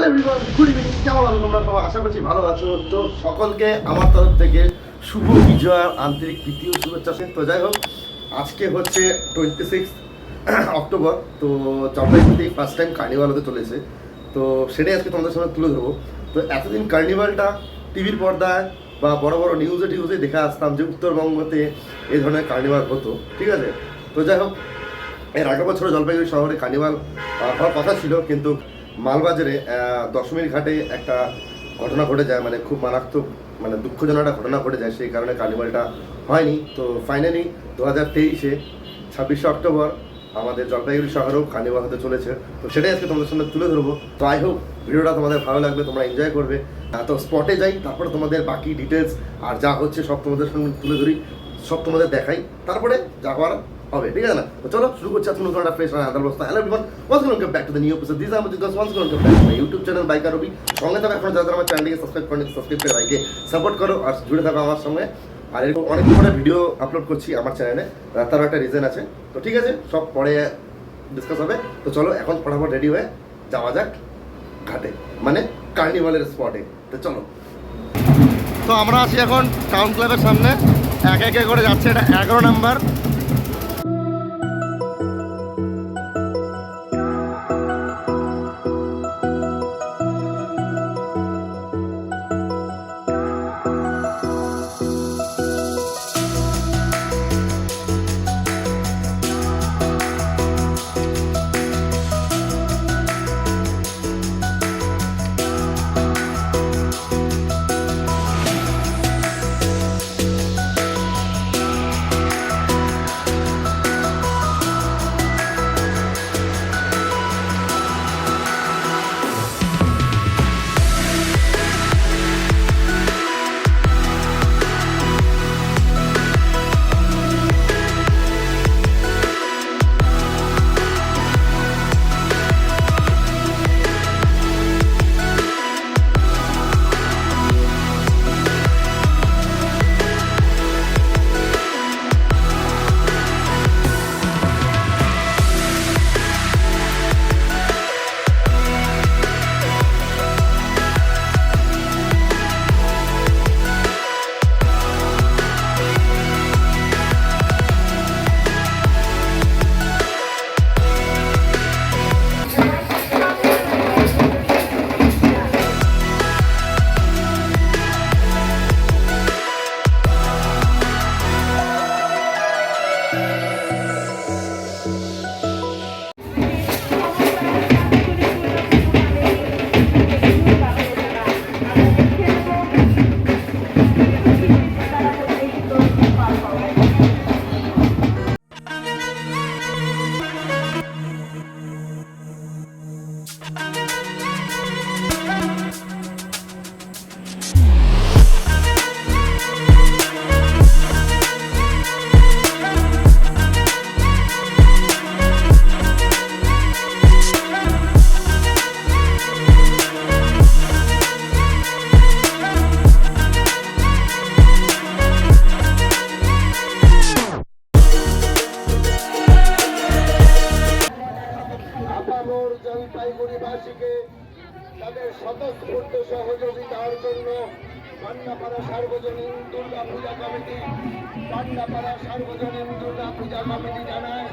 Hello everyone, good evening. কেমন আছো তোমরা সবাই? আশা করছি ভালো আছো। তো সকলকে আমার তরফ থেকে শুভ বিজয়ার আন্তরিক প্রীতি ও শুভেচ্ছা। তো যাই হোক, আজকে হচ্ছে 26 অক্টোবর। তো জলপাইগুড়িতে ফার্স্ট টাইম কার্নিভাল হতে চলেছে। তো সেটাই আজকে তোমাদের সামনে তুলে ধরবো। তো এতদিন কার্নিভালটা টিভির পর্দায় বা বড় বড় নিউজে দেখে আসতাম যে উত্তরবঙ্গতে এই ধরনের কার্নিভাল হতো, ঠিক আছে। তো যাই হোক, এর আগের বছর জলপাইগুড়ি শহরে কার্নিভাল হওয়ার কথা ছিল, কিন্তু মালবাজারে দশমীর ঘাটে একটা ঘটনা ঘটে যায়, মানে খুব মারাত্মক, মানে দুঃখজনক একটা ঘটনা ঘটে যায়। সেই কারণে কার্নিভালটা হয়নি। তো ফাইনালি 2023-এ 26শে অক্টোবর আমাদের জলপাইগুড়ি শহরেও কার্নিভাল হতে চলেছে। তো সেটাই আজকে তোমাদের সামনে তুলে ধরবো। তো আই হোপ ভিডিওটা তোমাদের ভালো লাগবে, তোমরা এনজয় করবে। তো স্পটে যাই, তারপরে তোমাদের বাকি ডিটেলস আর যা হচ্ছে সব তোমাদের সঙ্গে তুলে ধরি, সব তোমাদের দেখাই, তারপরে যা হওয়ার হবে, ঠিক আছে না? তো চলো শুরু করছি আজকে নতুন একটা ফ্রেশ আদার অবস্থা। Hello everyone, welcome back to the new episode. This আমাদের once back to my YouTube channel biker Ravi. সঙ্গে থাকো, এখন যারা আমার চ্যানেলকে সাবস্ক্রাইব করেন, সাবস্ক্রাইব করে বাইকে সাপোর্ট করো আর জুড়ে থাকো আমার সঙ্গে। আর এরকম অনেক ধরনের ভিডিও আপলোড করছি আমার চ্যানেলে, তারও একটা রিজন আছে। তো ঠিক আছে, সব পরে ডিসকাস হবে। তো চলো এখন ফটাফট রেডি হয়ে যাওয়া যাক ঘাটে, মানে কার্নিভালের স্পটে। তো চলো। তো আমরা আছি এখন টাউন ক্লাবের সামনে, এক একে করে যাচ্ছে। এটা 11 নাম্বার। জলপাইগুড়িবাসীকে তাদের স্বতঃস্ফূর্ত সহযোগিতার জন্য পান্ডাপাড়া সার্বজনীন দুর্গা পূজা কমিটি জানায়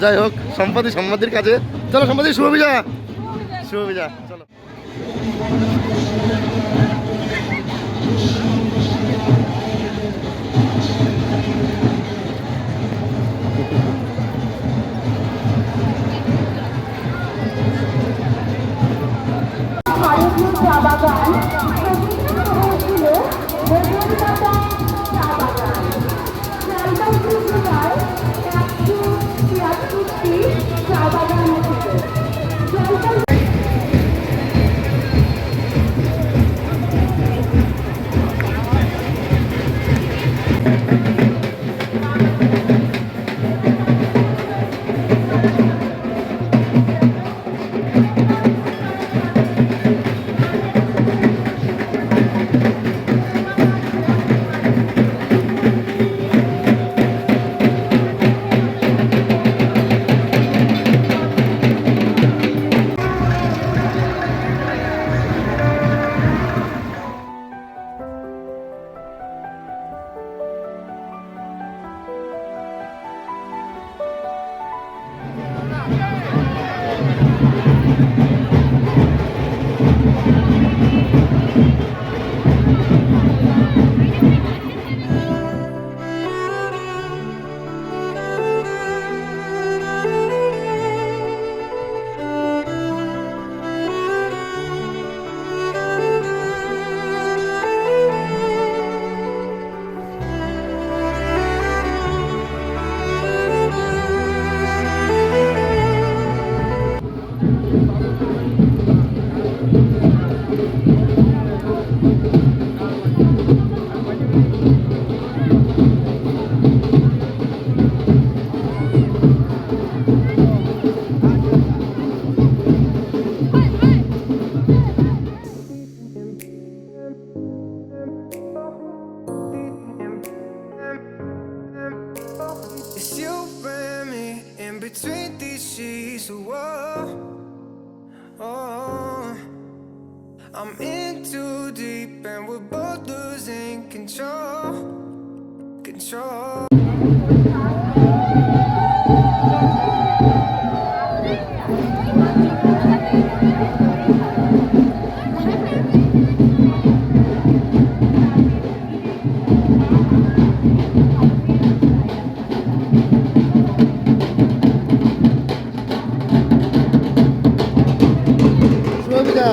যাই হোক সম্পাদি সম্পাদির কাজে। চলো সম্পাদি, শুভ বিজয়া, শুভ বিজয়া, চলো। It's you and me in between these sheets. Whoa, oh, I'm in too deep and we're both losing control. শুভ বিজয়া।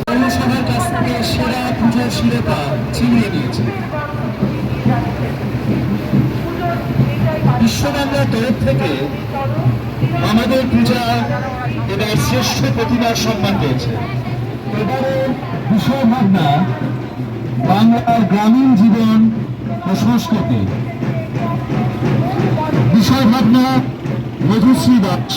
পৌরসভার কাছ থেকে সেরা পুজোর শিরোপা ছিনিয়ে নিয়েছে। বিশ্ববাংলার তরফ থেকে আমাদের পূজা এবার শ্রেষ্ঠ প্রতিভার সম্মান পেয়েছে। এবারের বিষয় ভাবনা বাংলার গ্রামীণ জীবন ও সংস্কৃতি। বিষয় ভাবনা মধুশ্রী দাস।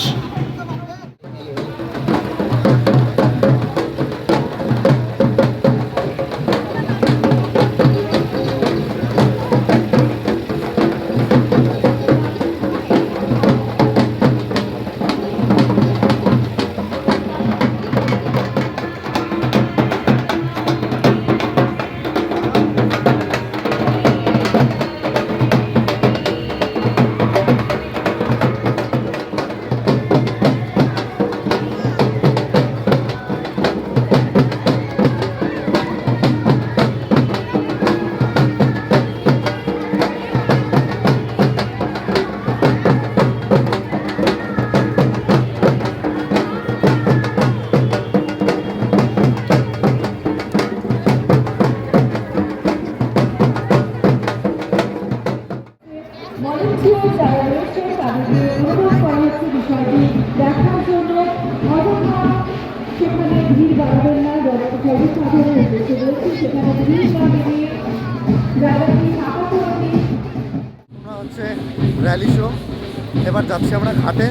ভিড় বাড়াবেন না, জনসাধারণের উদ্দেশ্যে বলছি, সেখানে ভিড় বাড়াবেন, জায়গাটি ফাঁকা করে দিন। আমরা হচ্ছে র্যালি শো, এবার যাচ্ছি আমরা ঘাটে।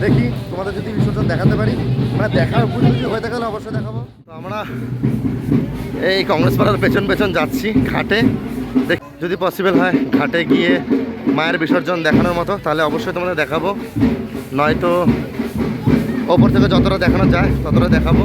দেখি তোমাদের যদি বিসর্জন দেখাতে পারি, মানে দেখার উপযোগী হয়ে থাকলে অবশ্যই দেখাবো। তো আমরা এই কংগ্রেস পাড়ার পেছন পেছন যাচ্ছি ঘাটে। দেখ যদি পসিবল হয় ঘাটে গিয়ে মায়ের বিসর্জন দেখানোর মতো তাহলে অবশ্যই তোমাদের দেখাবো, নয়তো ওপর থেকে যতটা দেখানো যায় ততটা দেখাবো।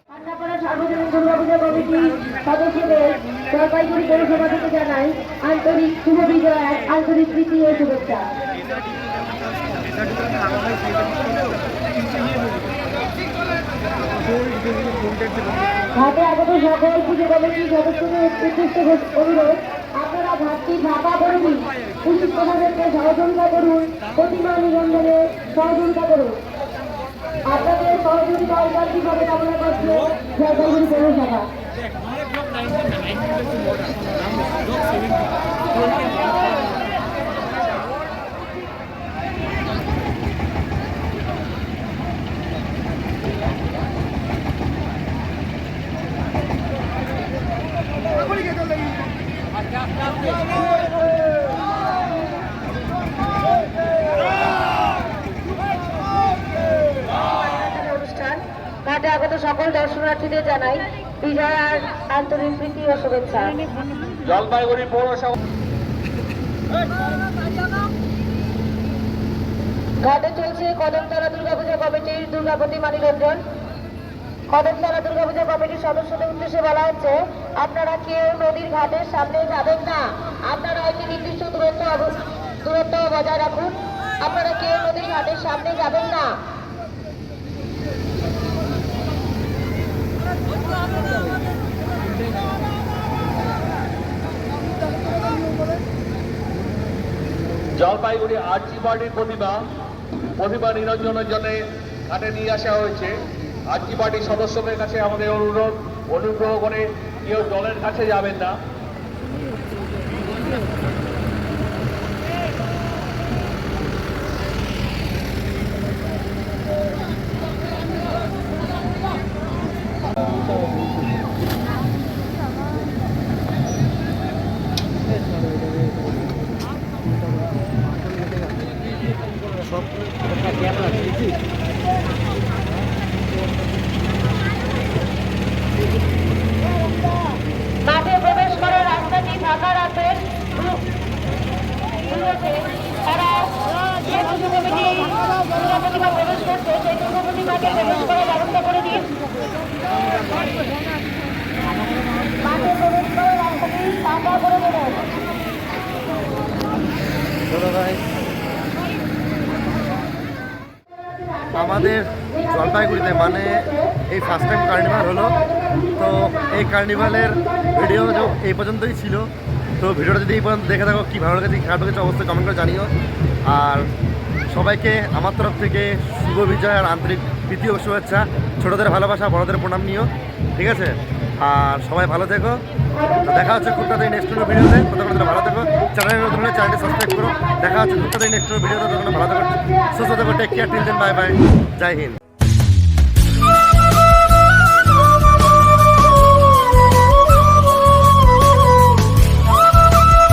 পান্ডাপাড়া সার্বজনীন দুর্গাপূজা কমিটির সদস্যদের জলপাইগুড়ি পৌরসভা থেকে জানাই আন্তরিক শুভ বিজয়ার আন্তরিক প্রীতি ও শুভেচ্ছা। ঘাটে আগত সকল পুজো কমিটির সদস্যদের উদ্দেশ্য অনুরোধ, আপনারা ঘাটটি ফাঁকা করুন, পুলিশ প্রশাসনকে সহযোগিতা করুন, প্রতিমা নিবন্ধনে সহযোগিতা করুন। আপনাদের সহযোগিতা ঐকান্তিকভাবে কামনা করছে জলপাইগুড়ি পৌরসভা। অনুষ্ঠান ঘাটে আগত সকল দর্শনার্থীদের জানাই বিজয়ার আন্তরিক প্রীতি ও শুভেচ্ছা। জলপাইগুড়ি পৌরসভা ঘাটে চলছে কদমতলা দুর্গাপূজা কমিটির দুর্গাপতি মানিরঞ্জন। কদমতলা দুর্গাপূজা কমিটির সদস্যদের উদ্দেশ্যে বলা হচ্ছে, আপনারা কেউ নদীর ঘাটের সামনে যাবেন না, আপনারা একটি নির্দিষ্ট দূরত্ব বজায় রাখুন। আপনারা কেউ নদীর ঘাটের সামনে যাবেন না। জলপাইগুড়ি আরজি পার্টির প্রতিভা নিরঞ্জনের জন্য ঘাটে নিয়ে আসা হয়েছে। আরজি পার্টির সদস্যদের কাছে আমাদের অনুরোধ, অনুগ্রহ করে কেউ জলের কাছে যাবেন না। মাঠে প্রবেশ করার রাস্তাটি ফাঁকা রাখবেন। তারা যে পুজো কমিটি দুর্গাপ্রতিমা প্রবেশ করছে সেই দুর্গাপ্রতিমাকে প্রবেশ করার ব্যবস্থা করে দিন। মাঠে প্রবেশ করার রাস্তাটি ফাঁকা করে দেবেন। আমাদের জলপাইগুড়িতে মানে এই ফার্স্ট টাইম কার্নিভাল হলো, তো এই কার্নিভালের ভিডিও এই পর্যন্তই ছিল। তো ভিডিওটা যদি এই পর্যন্ত দেখে থাকো, কী ভালো লেগেছে খারাপ লেগেছে অবশ্যই কমেন্ট করে জানিও। আর সবাইকে আমার তরফ থেকে শুভ বিজয় আর আন্তরিক প্রীতি ও শুভেচ্ছা। ছোটোদের ভালোবাসা, বড়দের প্রণাম নিও, ঠিক আছে? আর সবাই ভালো থেকো। দেখা হচ্ছে খুব তাড়াতাড়ি নেক্সট ভিডিওতে। ততক্ষণ ভালো থেকো, চ্যানেলে নতুন হলে চ্যানেলটি সাবস্ক্রাইব করো। দেখা হচ্ছে খুব তাড়াতাড়ি নেক্সট ভিডিওতে। ততক্ষণ ভালো থেকো, সুস্থ থেকো, take care, till then, bye bye, Jai Hind.